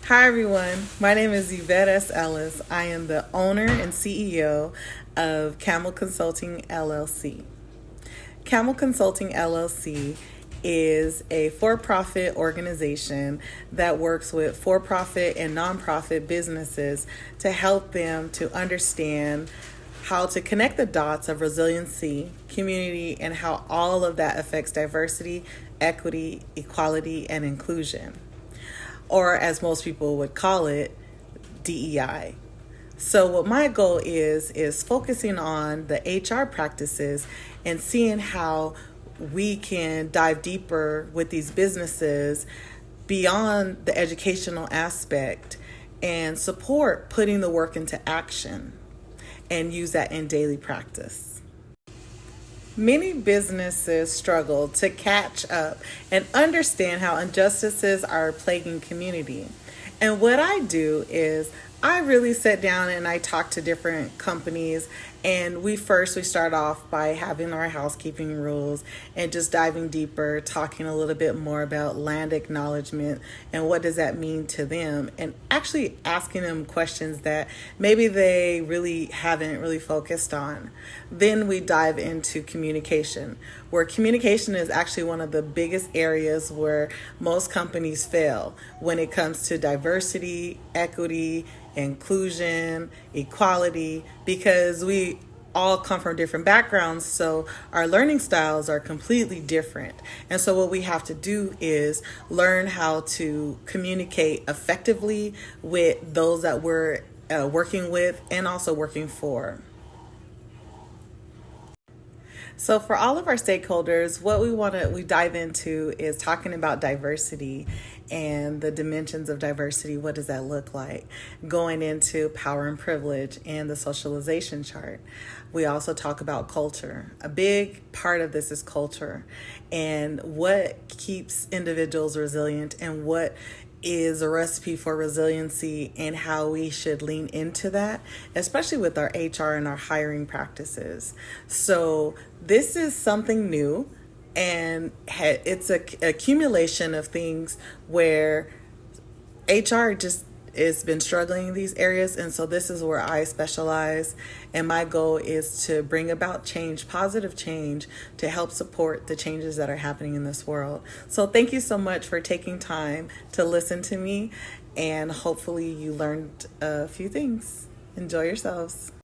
Hi everyone, my name is Evett Ellis. I am the owner and CEO of Camel Consulting LLC. Camel Consulting LLC is a for-profit organization that works with for-profit and nonprofit businesses to help them to understand how to connect the dots of resiliency, community, and how all of that affects diversity, equity, equality, and inclusion, or as most people would call it, DEI. So what my goal is focusing on the HR practices and seeing how we can dive deeper with these businesses beyond the educational aspect and support putting the work into action and use that in daily practice. Many businesses struggle to catch up and understand how injustices are plaguing community. And what I do is I really sit down and I talk to different companies, and we start off by having our housekeeping rules and just diving deeper, talking a little bit more about land acknowledgement and what does that mean to them, and actually asking them questions that maybe they really haven't really focused on. Then we dive into communication, where communication is actually one of the biggest areas where most companies fail when it comes to diversity, equity, inclusion, equality, because we all come from different backgrounds, so our learning styles are completely different. And so what we have to do is learn how to communicate effectively with those that we're working with and also working for. So for all of our stakeholders, what we dive into is talking about diversity and the dimensions of diversity. What does that look like? Going into power and privilege and the socialization chart. We also talk about culture. A big part of this is culture and what keeps individuals resilient and what is a recipe for resiliency and how we should lean into that, especially with our HR and our hiring practices. So this is something new, and it's a accumulation of things where HR just has been struggling in these areas, and so this is where I specialize, and my goal is to bring about change, positive change, to help support the changes that are happening in this world. So thank you so much for taking time to listen to me, and hopefully you learned a few things. Enjoy yourselves.